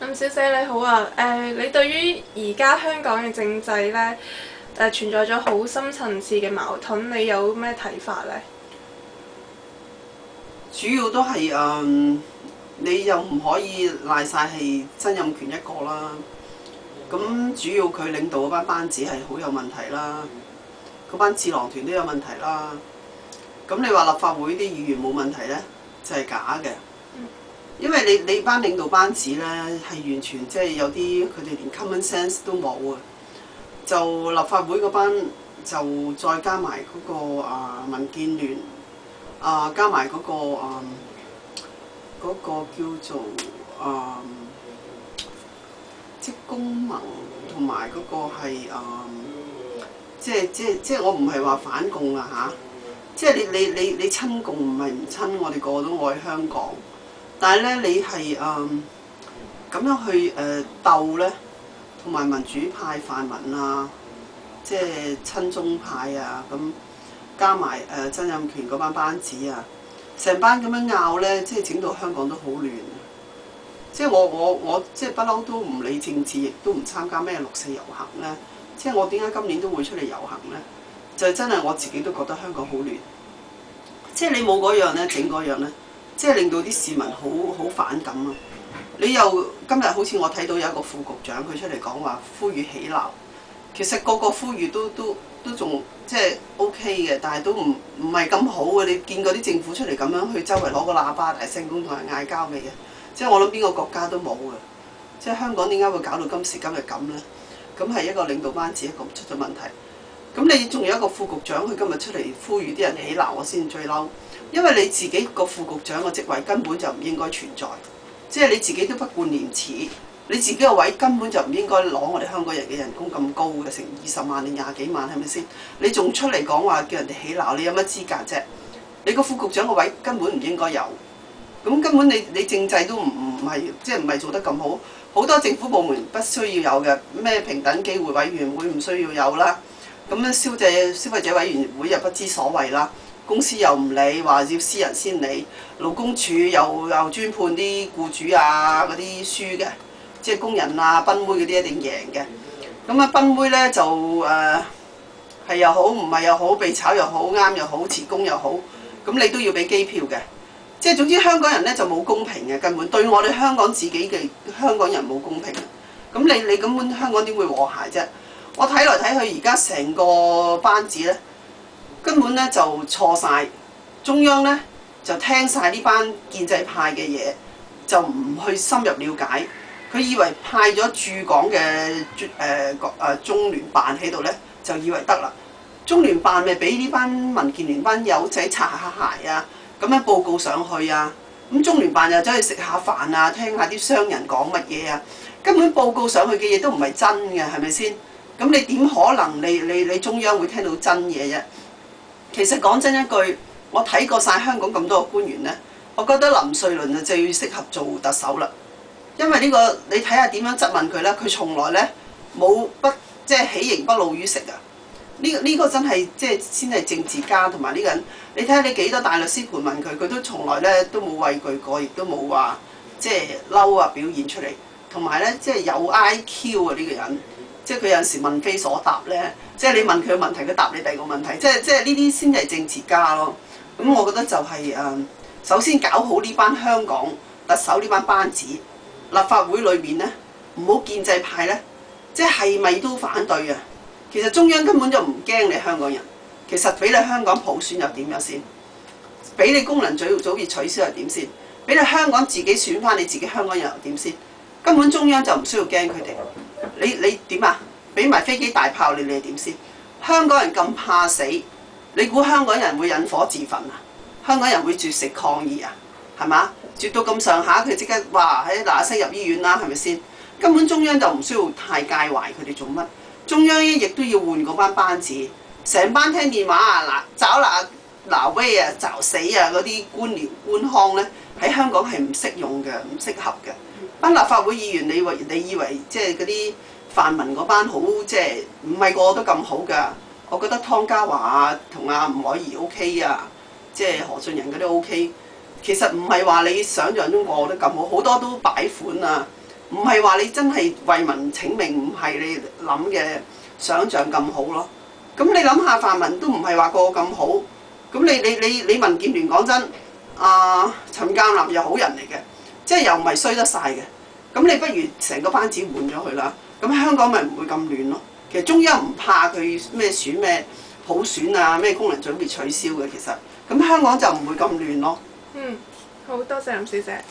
林小姐你好啊，你對於而家香港嘅政制呢，存在咗好深層次嘅矛盾，你有咩睇法呢？主要都係你又唔可以賴晒係曾蔭權一個啦。咁主要佢領導嗰班班子係好有問題啦，嗰班智囊團都有問題啦。咁你話立法會啲議員冇問題呢，就係假嘅。因為你班領導班子呢，係完全即係有啲佢哋連 common sense 都冇啊。就立法會嗰班就再加埋嗰個民建聯加埋嗰個叫做即公盟同埋嗰個係即我唔係話反共啊嚇，即係你親共唔係唔親，我哋個個都愛香港。但係咧，你係咁樣去鬥咧，同埋民主派、泛民啊，即係親中派啊，咁加埋曾蔭權嗰班班子啊，成班咁樣拗咧，即係整到香港都好亂。即係我即係不嬲都唔理政治，亦都唔參加咩6·4遊行咧。即係我點解今年都會出嚟遊行咧？就係真係我自己都覺得香港好亂。即係你冇嗰樣咧，整嗰樣咧。即係令到啲市民好反感啊！你又今日好似我睇到有一個副局長佢出嚟講話呼籲起鬧，其實個呼籲都仲即係 OK 嘅，但係都唔係咁好嘅。你見過啲政府出嚟咁樣去周圍攞個喇叭大聲公同人嗌交未嘅？即係我諗邊個國家都冇嘅。即係香港點解會搞到今時今日咁呢？咁係一個領導班子一個出咗問題。咁你仲有一個副局長，佢今日出嚟呼籲啲人起鬧，我先最嬲。因為你自己個副局長個職位根本就唔應該存在，即係你自己都不貫廉恥，你自己個位根本就唔應該攞我哋香港人嘅人工咁高嘅，成20萬定20幾萬係咪先？你仲出嚟講話叫人哋起鬧，你有乜資格啫？你個副局長個位根本唔應該有，咁根本你政制都唔係即係唔係做得咁好，好多政府部門不需要有嘅，咩平等機會委員會唔需要有啦，咁樣消費者委員會又不知所謂啦。公司又唔理，話要私人先理，勞工處又專判啲僱主啊嗰啲輸嘅，即係工人啊、賓妹嗰啲一定贏嘅。咁啊，賓妹咧就係又好，唔係又好，被炒又好，啱又好，辭工又好，咁你都要俾機票嘅。即係總之香港人咧就冇公平嘅，根本對我哋香港自己嘅香港人冇公平嘅。咁你根本香港點會和諧啫？我睇來睇去而家成個班子咧。根本咧就錯晒，中央咧就聽晒呢班建制派嘅嘢，就唔去深入了解。佢以為派咗駐港嘅中聯辦喺度咧，就以為得啦。中聯辦咪俾呢班民建聯班友仔擦下鞋啊，咁樣報告上去啊。咁中聯辦又走去食下飯啊，聽下啲商人講乜嘢啊。根本報告上去嘅嘢都唔係真嘅，係咪先？咁你點可能你中央會聽到真嘢啫？其實講真一句，我睇過晒香港咁多個官員呢，我覺得林瑞麟就最適合做特首啦。因為呢個你睇下點樣質問佢呢，佢從來呢冇即係喜形不露於色啊！呢個真係即係先係政治家，同埋呢個人，你睇下你幾多大律師盤問佢，佢都從來呢都冇畏懼過，亦都冇話即係嬲啊表現出嚟。同埋呢，即係有 IQ 啊呢個人。即係佢有陣時問非所答咧，即係你問佢嘅問題，佢答你第二個問題，即係呢啲先係政治家咯。咁我覺得就係首先搞好呢班香港特首呢班班子，立法會裏面咧唔好建制派咧，即係咪都反對啊？其實中央根本就唔驚你香港人，其實俾你香港普選又點樣先？俾你功能組別取消又點先？俾你香港自己選翻你自己香港人又點先？根本中央就唔需要驚佢哋。你點啊？俾埋飛機大炮你係點先？香港人咁怕死，你估香港人會引火自焚啊？香港人會絕食抗議啊？係嘛？絕到咁上下，佢即刻話喺嗱聲入醫院啦，係咪先？根本中央就唔需要太介懷佢哋做乜。中央亦都要換嗰班子，成班聽電話啊找嗱威啊找死啊嗰啲官僚官腔咧，喺香港係唔適用嘅，唔適合嘅。班立法會議員，你以為即係嗰啲泛民嗰班好，即係唔係個個都咁好㗎？我覺得湯家驊啊同阿吳靄儀 OK 啊，即係何俊仁嗰啲 OK。其實唔係話你想象中過得咁好，好多都擺款啊，唔係話你真係為民請命，唔係你諗嘅想像咁好咯。咁你諗下泛民都唔係話個個咁好，咁你民建聯講真，陳鑑林又好人嚟嘅，即係又唔係衰得晒嘅。咁你不如成個班子換咗佢啦，咁香港咪唔會咁亂咯。其實中央唔怕佢咩選咩普選啊，咩功能組別取消嘅，其實咁香港就唔會咁亂咯。好多謝林小姐。